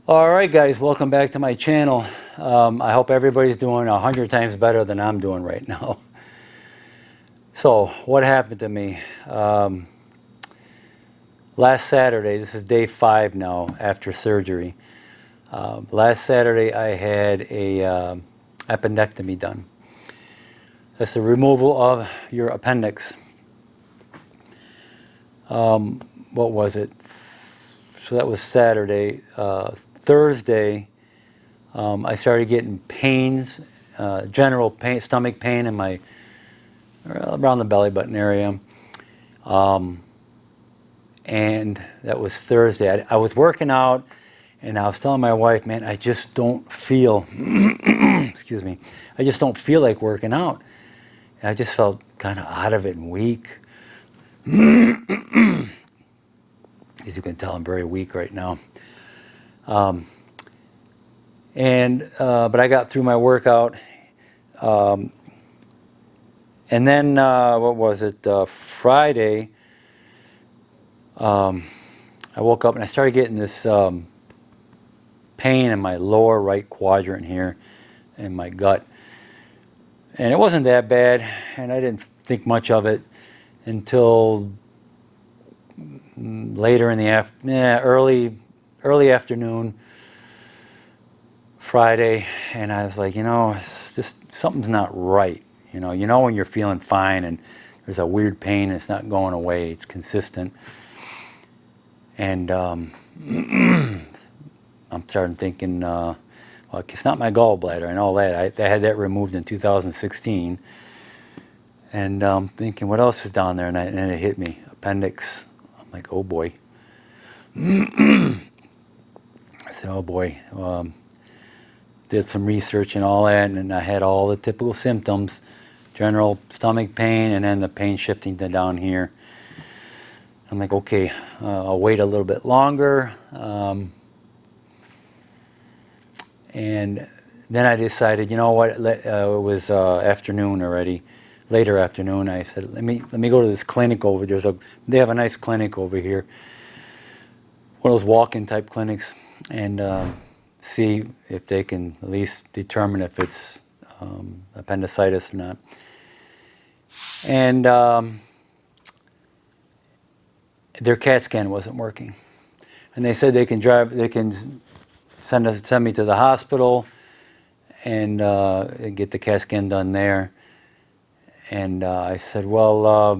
Alright guys, welcome back to my channel. I hope everybody's doing 100 times better than I'm doing right now. So, what happened to me? Last Saturday, this is day 5 now after surgery. Last Saturday I had a appendectomy done. That's the removal of your appendix. What was it? So that was Saturday. Thursday, I started getting pains, general pain, stomach pain in my around the belly button area, and that was Thursday. I was working out, and I was telling my wife, "Man, I just don't feel, excuse me, I just don't feel like working out." And I just felt kind of out of it and weak. As you can tell, I'm very weak right now. But I got through my workout, and then what was it? Friday, I woke up and I started getting this pain in my lower right quadrant here, in my gut, and it wasn't that bad, and I didn't think much of it until later in the early afternoon. Friday, and I was like, something's not right. You know when you're feeling fine and there's a weird pain and it's not going away, it's consistent. And I'm starting thinking, well, it's not my gallbladder, I know that. I had that removed in 2016. And thinking, what else is down there? And then it hit me, appendix. I'm like, oh boy. I said, oh boy. Did some research and all that, and I had all the typical symptoms, general stomach pain, and then the pain shifting to down here. I'm like, okay, I'll wait a little bit longer. And then I decided, you know what, it was afternoon already, later afternoon. I said, let me go to this clinic over there. They have a nice clinic over here, one of those walk-in type clinics, and see if they can at least determine if it's appendicitis or not. And their CAT scan wasn't working, and they said they can send me to the hospital and get the CAT scan done there. And I said, well,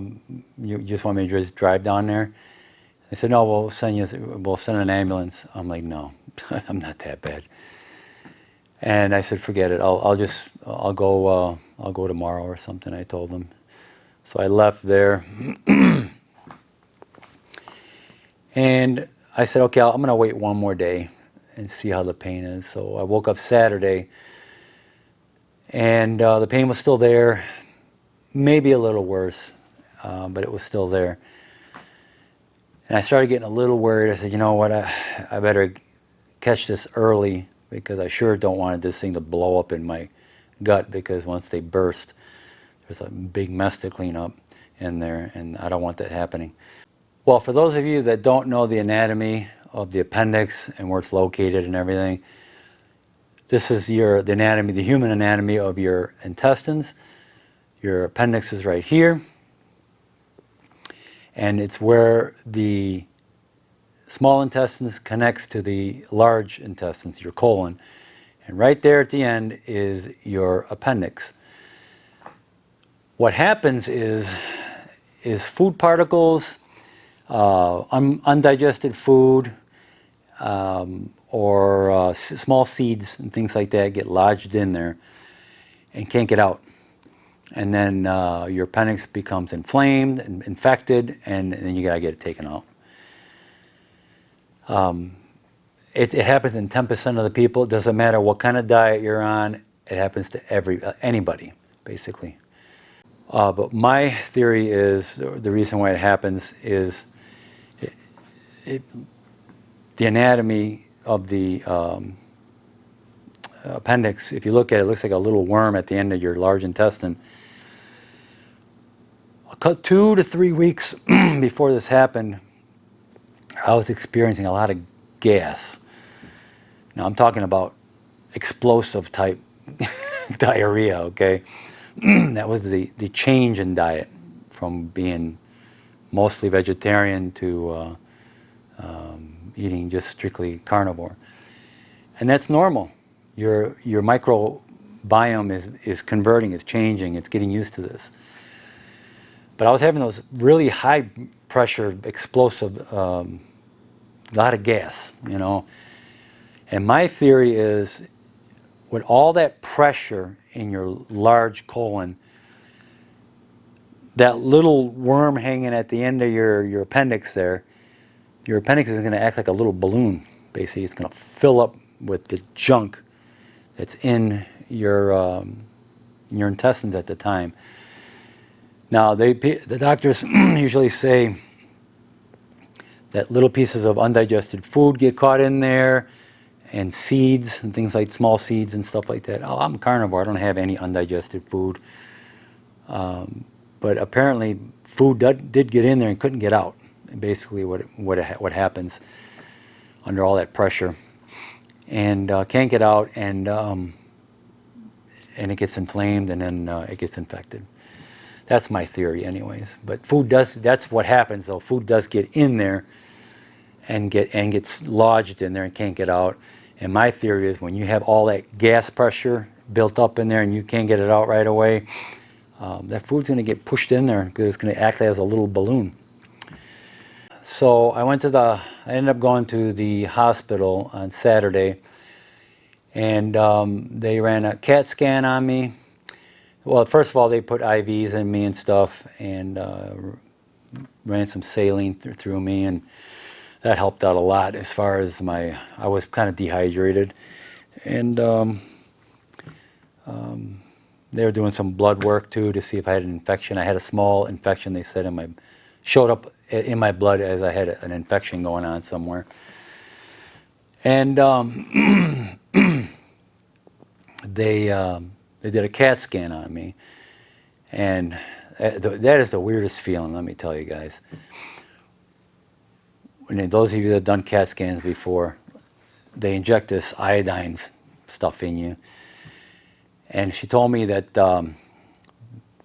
you just want me to just drive down there? They said, no, we'll send an ambulance. I'm like, no, I'm not that bad. And I said, forget it. I'll go tomorrow or something, I told them. So I left there. And I said, okay, I'm going to wait one more day and see how the pain is. So I woke up Saturday, and the pain was still there, maybe a little worse, but it was still there. And I started getting a little worried. I said, you know what, I better catch this early, because I sure don't want this thing to blow up in my gut, because once they burst, there's a big mess to clean up in there, and I don't want that happening. Well, for those of you that don't know the anatomy of the appendix and where it's located and everything, this is the anatomy, the human anatomy of your intestines. Your appendix is right here, and it's where the small intestines connects to the large intestines, your colon. And right there at the end is your appendix. What happens is food particles, undigested food, or small seeds and things like that get lodged in there and can't get out. And then your appendix becomes inflamed and infected, and then you gotta get it taken out. It happens in 10% of the people. It doesn't matter what kind of diet you're on. It happens to anybody, basically. But my theory is the reason why it happens is the anatomy of the appendix. If you look at it, it looks like a little worm at the end of your large intestine. 2 to 3 weeks before this happened, I was experiencing a lot of gas. Now I'm talking about explosive type diarrhea, okay? That was the change in diet from being mostly vegetarian to eating just strictly carnivore. And that's normal. Your microbiome is converting, it's changing, it's getting used to this. But I was having those really high pressure, explosive, a lot of gas, you know. And my theory is, with all that pressure in your large colon, that little worm hanging at the end of your appendix there, your appendix is going to act like a little balloon. Basically, it's going to fill up with the junk that's in your intestines at the time. Now, the doctors usually say that little pieces of undigested food get caught in there, and seeds and things like small seeds and stuff like that. Oh, I'm a carnivore. I don't have any undigested food. But apparently, food did get in there and couldn't get out. Basically, what happens under all that pressure, and can't get out, and it gets inflamed, and then it gets infected. That's my theory, anyways. But food does. That's what happens, though. Food does get in there, and gets lodged in there and can't get out. And my theory is, when you have all that gas pressure built up in there and you can't get it out right away, that food's going to get pushed in there because it's going to act as a little balloon. So I ended up going to the hospital on Saturday, and they ran a CAT scan on me. Well, first of all, they put IVs in me and stuff, and ran some saline through me, and that helped out a lot as far as I was kind of dehydrated. And they were doing some blood work too to see if I had an infection. I had a small infection, they said, showed up in my blood as I had an infection going on somewhere. And they did a CAT scan on me. And that is the weirdest feeling, let me tell you guys. And those of you that have done CAT scans before, they inject this iodine stuff in you. And she told me that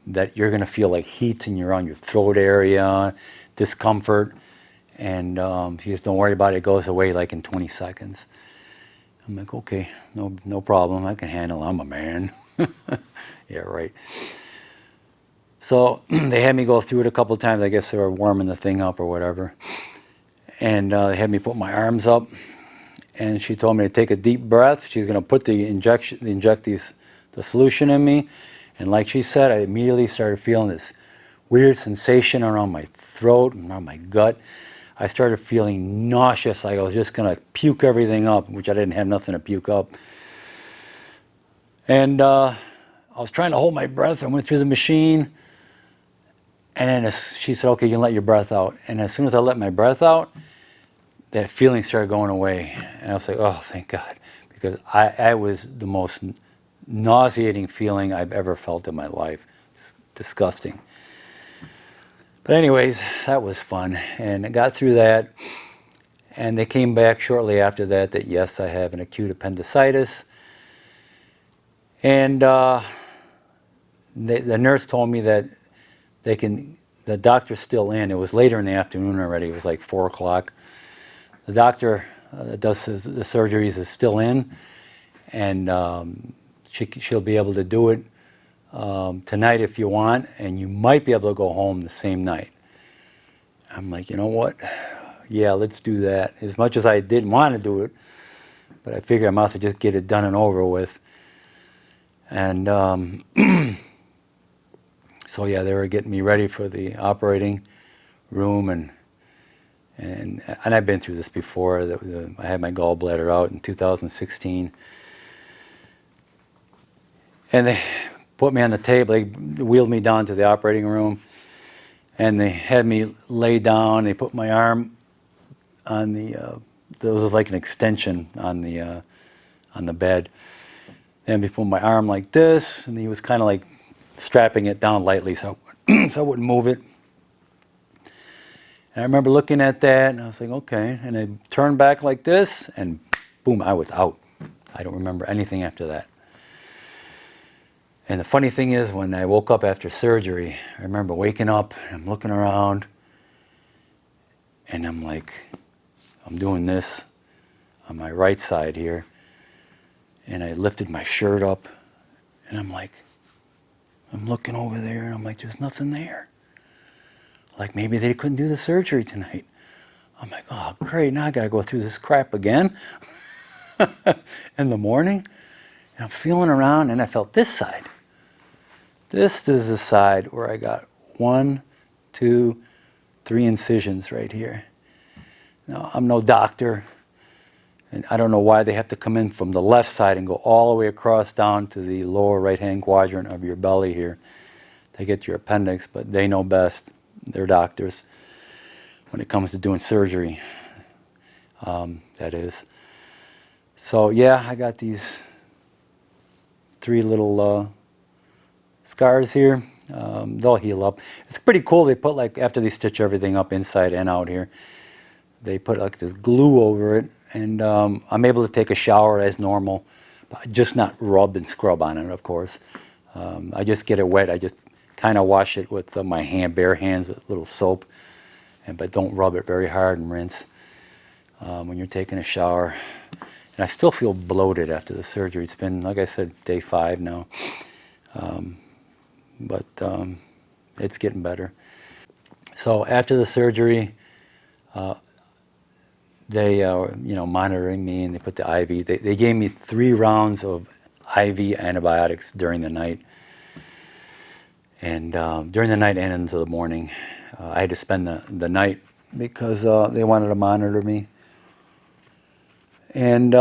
that you're going to feel like heat on your throat area, discomfort, and she says, don't worry about it, it goes away like in 20 seconds. I'm like, okay, no problem, I can handle it, I'm a man. Yeah, right. So they had me go through it a couple of times. I guess they were warming the thing up or whatever. And they had me put my arms up, and she told me to take a deep breath. She's going to put the solution in me, and like she said, I immediately started feeling this weird sensation around my throat and around my gut. I started feeling nauseous, like I was just going to puke everything up, which I didn't have nothing to puke up. And I was trying to hold my breath. I went through the machine, and then she said, okay, you can let your breath out. And as soon as I let my breath out, that feeling started going away. And I was like, oh, thank God. Because I was the most nauseating feeling I've ever felt in my life. It's disgusting. But anyways, that was fun. And I got through that. And they came back shortly after that yes, I have an acute appendicitis. And the nurse told me that the doctor's still in. It was later in the afternoon already. It was like 4 o'clock. The doctor that does the surgeries is still in, and she'll be able to do it tonight if you want, and you might be able to go home the same night. I'm like, you know what? Yeah, let's do that. As much as I didn't want to do it, but I figured I might as well just get it done and over with. And so yeah, they were getting me ready for the operating room, and I've been through this before. I had my gallbladder out in 2016, and they put me on the table. They wheeled me down to the operating room, and they had me lay down. They put my arm on there was like an extension on the bed. And they put my arm like this, and he was kind of like strapping it down lightly so I wouldn't move it. And I remember looking at that, and I was like, okay. And I turned back like this, and boom, I was out. I don't remember anything after that. And the funny thing is, when I woke up after surgery, I remember waking up, and I'm looking around, and I'm like, I'm doing this on my right side here, and I lifted my shirt up, and I'm like, I'm looking over there, and I'm like, there's nothing there. Like, maybe they couldn't do the surgery tonight. I'm like, oh, great, now I got to go through this crap again in the morning. And I'm feeling around, and I felt this side. This is the side where I got 1, 2, 3 incisions right here. Now, I'm no doctor, and I don't know why they have to come in from the left side and go all the way across down to the lower right-hand quadrant of your belly here to get your appendix, but they know best. They're doctors when it comes to doing surgery, that is. So yeah, I got these 3 little scars here. They'll heal up. It's pretty cool. They put, like, after they stitch everything up inside and out here, they put like this glue over it, and I'm able to take a shower as normal, but just not rub and scrub on it, of course. I just get it wet. I just kind of wash it with my bare hands with a little soap, but don't rub it very hard and rinse when you're taking a shower. And I still feel bloated after the surgery. It's been, like I said, day 5 now. But it's getting better. So after the surgery, they monitoring me, and they put the IV. They gave me 3 rounds of IV antibiotics during the night. And during the night and into the morning, I had to spend the night because they wanted to monitor me. And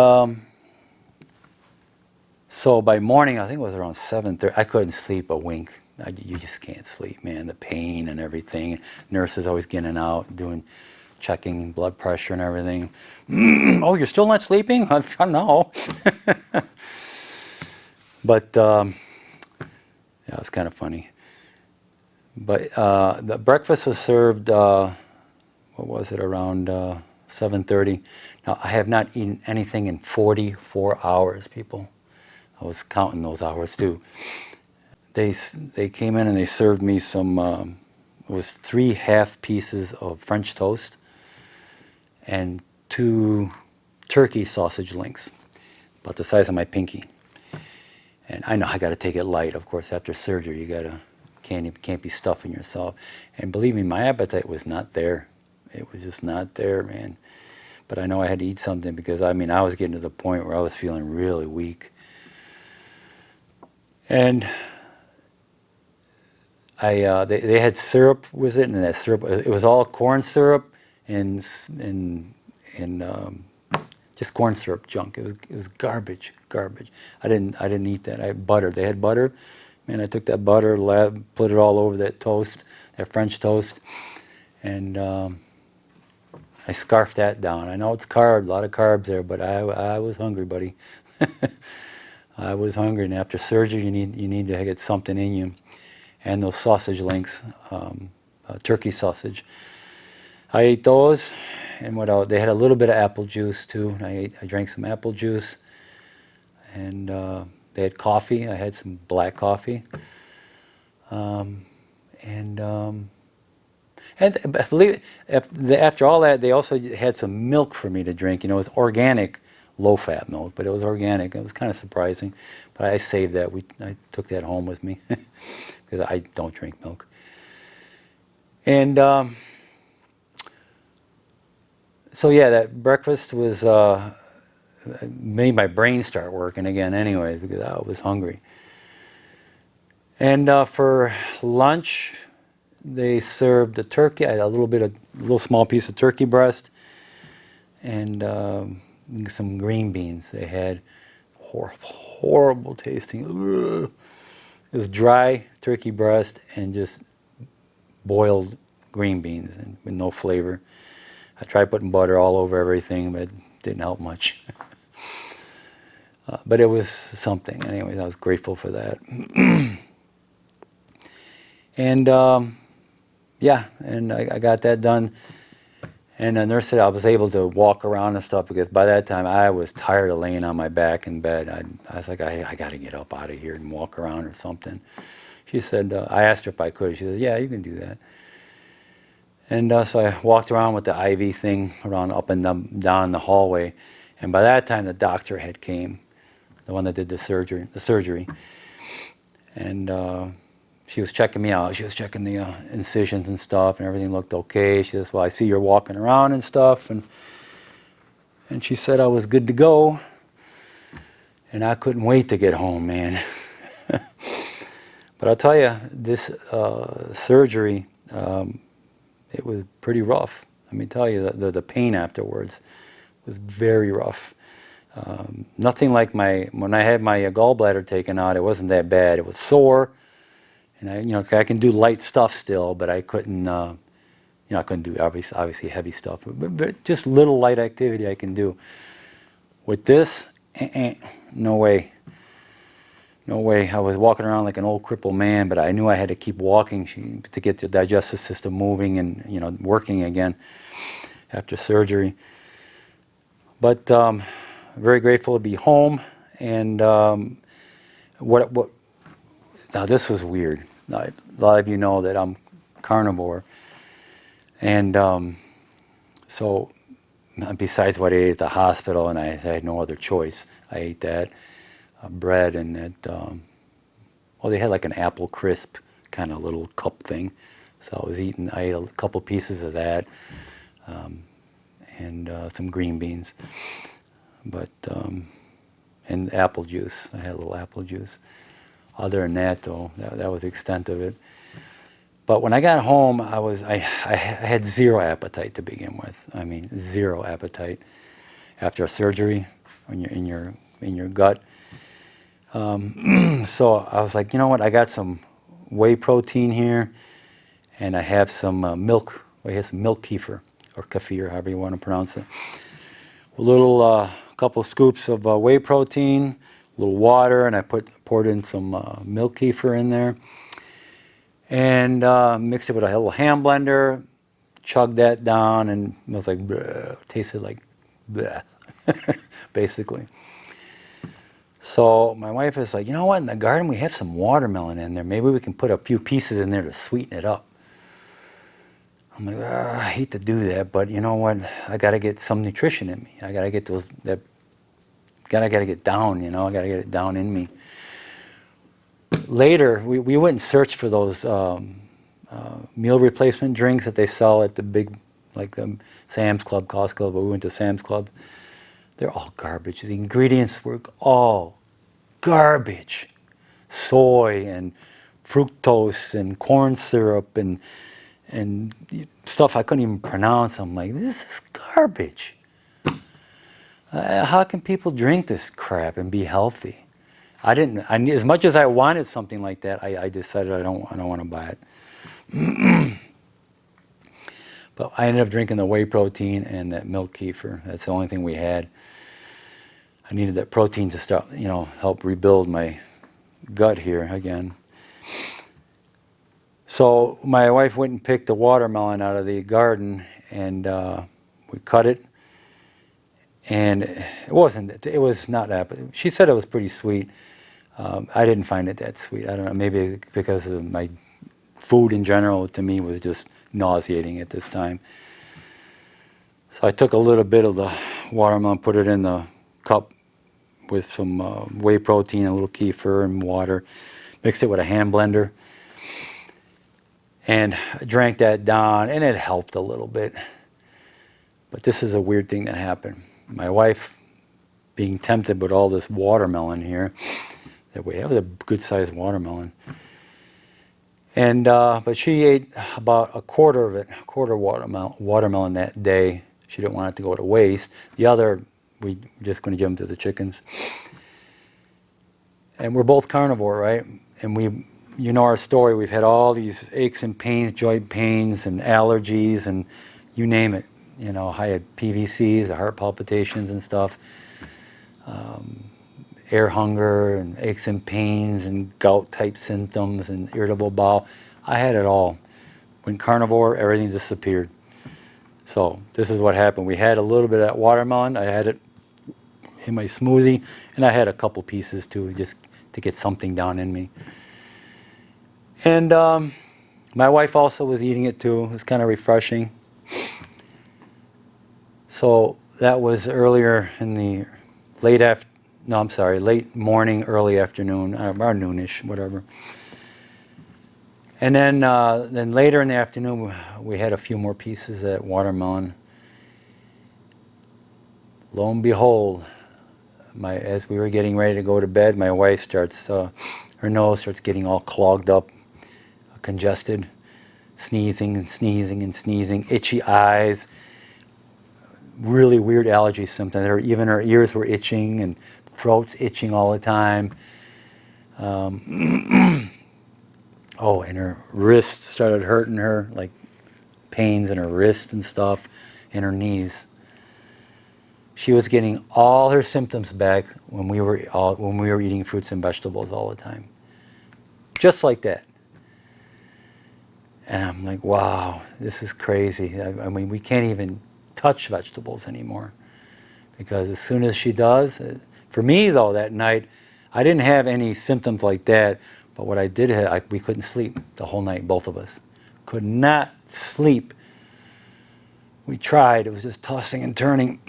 so by morning, I think it was around 7:30, I couldn't sleep a wink. You just can't sleep, man. The pain and everything. Nurses always getting out, checking blood pressure and everything. Oh, you're still not sleeping? No. But yeah, it's kind of funny. But the breakfast was served, what was it, around 7:30. Now, I have not eaten anything in 44 hours, people. I was counting those hours too. They came in and they served me some, it was 3 half pieces of French toast and 2 turkey sausage links, about the size of my pinky. And I know I got to take it light, of course. After surgery, you can't be stuffing yourself. And believe me, my appetite was not there. It was just not there, man. But I know I had to eat something because I was getting to the point where I was feeling really weak. And they had syrup with it, and that syrup, it was all corn syrup and just corn syrup junk. It was garbage. I didn't eat that. I had butter. They had butter. Man, I took that butter, put it all over that toast, that French toast, and I scarfed that down. I know it's carbs, a lot of carbs there, but I was hungry, buddy. I was hungry, and after surgery, you need to get something in you. And those sausage links, turkey sausage. I ate those, and what else? They had a little bit of apple juice too. I drank some apple juice, and they had coffee. I had some black coffee, and believe it, after all that, they also had some milk for me to drink. It was organic, low-fat milk, but it was organic. It was kind of surprising, but I saved that. I took that home with me because I don't drink milk. And so yeah, that breakfast was made my brain start working again anyways, because I was hungry. And for lunch, they served the turkey, a little small piece of turkey breast, and some green beans. They had horrible tasting. Ugh. It was dry turkey breast and just boiled green beans and with no flavor. I tried putting butter all over everything, but it didn't help much. But it was something. Anyways, I was grateful for that. And yeah, and I got that done. And the nurse said I was able to walk around and stuff because by that time I was tired of laying on my back in bed. I was like, I got to get up out of here and walk around or something. She said, I asked her if I could. She said, yeah, you can do that. And so I walked around with the IV thing around up and down the hallway. And by that time the doctor had came, the one that did the surgery. And she was checking me out. She was checking the incisions and stuff, and everything looked okay. She says, well, I see you're walking around and stuff. And she said I was good to go. And I couldn't wait to get home, man. But I'll tell you, this surgery, it was pretty rough. Let me tell you, the pain afterwards was very rough. Nothing like when I had my gallbladder taken out, it wasn't that bad. It was sore. And I can do light stuff still, but I couldn't, I couldn't do obviously heavy stuff. But just little light activity I can do. With this, no way. No way. I was walking around like an old crippled man, but I knew I had to keep walking to get the digestive system moving and working again after surgery. But very grateful to be home. And now this was weird. A lot of you know that I'm carnivore, and so besides what I ate at the hospital, and I had no other choice, I ate that bread and that. Well, they had like an apple crisp kind of little cup thing, so I ate a couple pieces of that, and some green beans, but and apple juice. I had a little apple juice. Other than that, though, that was the extent of it. But when I got home, I had zero appetite to begin with. I mean, zero appetite after a surgery in your gut. So I was like, you know what? I got some whey protein here, and I have some milk. I have some milk kefir or kefir, however you want to pronounce it. A little couple of scoops of whey protein, a little water, and I poured in some milk kefir in there, and mixed it with a little hand blender, chugged that down, and it was like, bleh, tasted like bleh, basically. So my wife is like, you know what, in the garden we have some watermelon in there. Maybe we can put a few pieces in there to sweeten it up. I'm like, I hate to do that, but you know what, I got to get some nutrition in me. I got to get I got to get down, I got to get it down in me. Later, we went and searched for those meal replacement drinks that they sell at the big, like the Sam's Club, Costco, but we went to Sam's Club. They're all garbage. The ingredients were all garbage. Soy and fructose and corn syrup and stuff I couldn't even pronounce. I'm like, this is garbage. How can people drink this crap and be healthy? As much as I wanted something like that, I decided I don't want to buy it. But I ended up drinking the whey protein and that milk kefir. That's the only thing we had. I needed that protein to start, help rebuild my gut here again. So my wife went and picked a watermelon out of the garden, and we cut it. And it was not that, she said it was pretty sweet. I didn't find it that sweet. I don't know, maybe because of my food in general to me was just nauseating at this time. So I took a little bit of the watermelon, put it in the cup with some whey protein, a little kefir and water, mixed it with a hand blender, and drank that down, and it helped a little bit. But this is a weird thing that happened. My wife, being tempted with all this watermelon here, that we have a good-sized watermelon, and but she ate about a quarter watermelon that day. She didn't want it to go to waste. The other, we just going to give them to the chickens. And we're both carnivore, right? And you know our story. We've had all these aches and pains, joint pains, and allergies, and you name it. I had PVCs, the heart palpitations and stuff, air hunger and aches and pains and gout-type symptoms and irritable bowel. I had it all. When carnivore, everything disappeared. So this is what happened. We had a little bit of that watermelon. I had it in my smoothie, and I had a couple pieces too, just to get something down in me. And my wife also was eating it too. It was kind of refreshing. So that was earlier in the late morning, early afternoon, or noonish, whatever. And then later in the afternoon, we had a few more pieces of that watermelon. Lo and behold, as we were getting ready to go to bed, my wife starts, her nose starts getting all clogged up, congested, sneezing and sneezing and sneezing, itchy eyes, really weird allergy symptoms. Even her ears were itching and throat's itching all the time. Oh, and her wrists started hurting her, like pains in her wrist and stuff, and her knees. She was getting all her symptoms back when we were eating fruits and vegetables all the time, just like that. And I'm like, wow, this is crazy. I mean, we can't even touch vegetables anymore, because as soon as she does, for me though, that night, I didn't have any symptoms like that, but what I did have, we couldn't sleep the whole night, both of us. Could not sleep. We tried, it was just tossing and turning.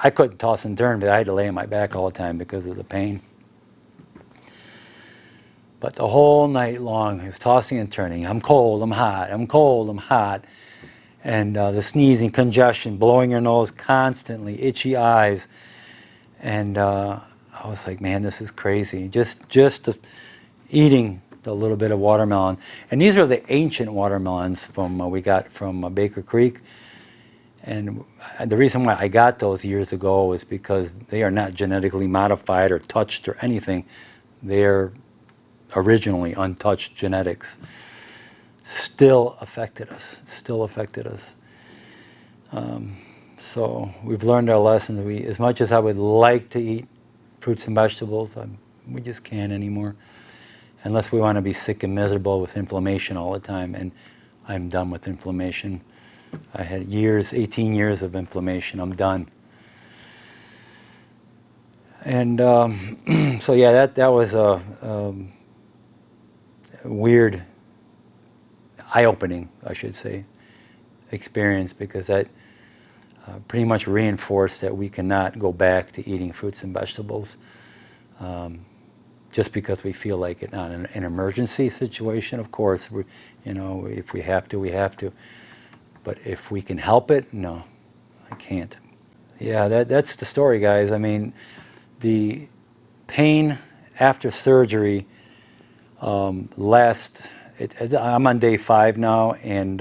I couldn't toss and turn, but I had to lay on my back all the time because of the pain. But the whole night long, it was tossing and turning. I'm cold, I'm hot, I'm cold, I'm hot. And the sneezing, congestion, blowing your nose constantly, itchy eyes. And I was like, man, this is crazy. Just eating the little bit of watermelon. And these are the ancient watermelons we got from Baker Creek. And the reason why I got those years ago was because they are not genetically modified or touched or anything. They're originally untouched genetics. Still affected us. So we've learned our lessons. As much as I would like to eat fruits and vegetables, we just can't anymore. Unless we want to be sick and miserable with inflammation all the time. And I'm done with inflammation. I had 18 years of inflammation. I'm done. And so yeah, that was a weird, eye-opening, I should say, experience, because that pretty much reinforced that we cannot go back to eating fruits and vegetables just because we feel like it. Not an emergency situation, of course. If we have to, we have to. But if we can help it, no, I can't. Yeah, that's the story, guys. I mean, the pain after surgery I'm on day 5 now, and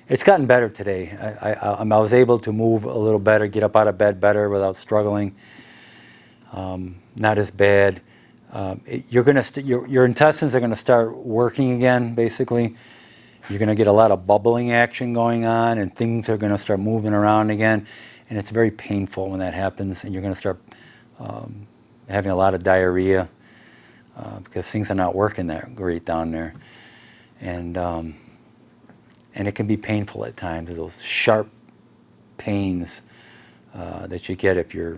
it's gotten better today. I was able to move a little better, get up out of bed better without struggling. Not as bad. Your intestines are going to start working again, basically. You're going to get a lot of bubbling action going on, and things are going to start moving around again. And it's very painful when that happens, and you're going to start having a lot of diarrhea because things are not working that great down there. And it can be painful at times, those sharp pains that you get if you're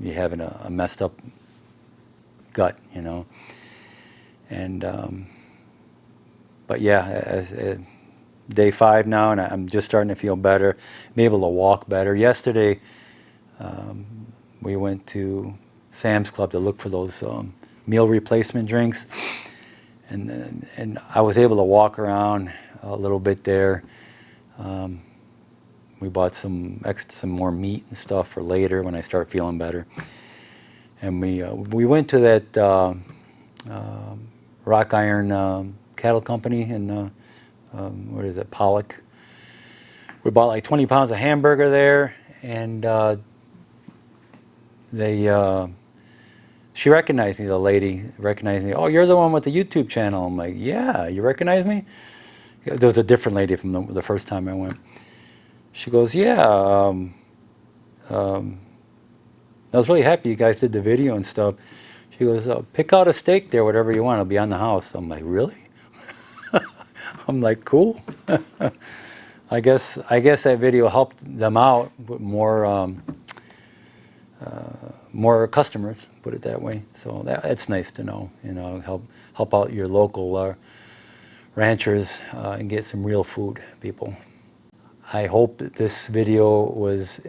having a messed up gut, And but yeah, day 5 now, and I'm just starting to feel better. I'm able to walk better. Yesterday, we went to Sam's Club to look for those meal replacement drinks, and I was able to walk around a little bit there. We bought some more meat and stuff for later when I start feeling better. And we went to that Rock Iron Cattle Company in what is it, Pollock. We bought like 20 pounds of hamburger there, and she recognized me. The lady recognized me. Oh, you're the one with the YouTube channel. I'm like, yeah, you recognize me? There was a different lady from the first time I went. She goes, yeah. I was really happy you guys did the video and stuff. She goes, pick out a steak there, whatever you want. It'll be on the house. I'm like, really? I'm like, cool. I guess that video helped them out with more customers, put it that way. So it's nice to know, you know, help out your local ranchers and get some real food, people. I hope that this video was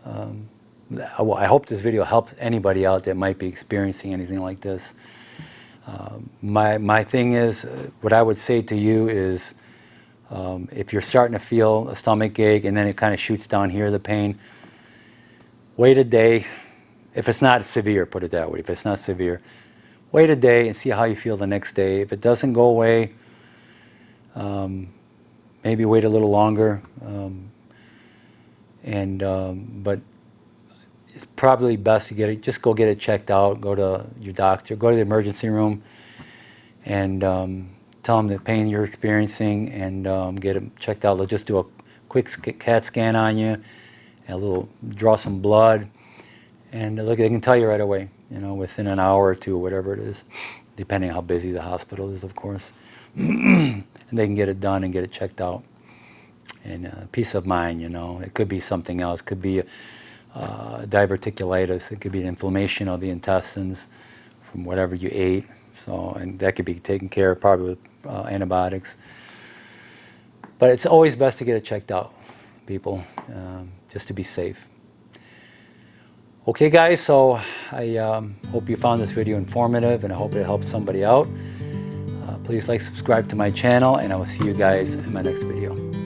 I hope this video helped anybody out that might be experiencing anything like this. My thing is, what I would say to you is, if you're starting to feel a stomach ache and then it kind of shoots down here, the pain, wait a day. If it's not severe, put it that way, if it's not severe, wait a day and see how you feel the next day. If it doesn't go away, maybe wait a little longer. But it's probably best to just go get it checked out, go to your doctor, go to the emergency room, and tell them the pain you're experiencing, and get it checked out. They'll just do a quick CAT scan on you, and draw some blood, and look, they can tell you right away, you know, within an hour or two, whatever it is, depending on how busy the hospital is, of course. And they can get it done and get it checked out. And peace of mind, you know, it could be something else. It could be diverticulitis. It could be an inflammation of the intestines from whatever you ate. So, and that could be taken care of probably with antibiotics. But it's always best to get it checked out, people, just to be safe. Okay, guys, so I hope you found this video informative, and I hope it helps somebody out. Please like, subscribe to my channel, and I will see you guys in my next video.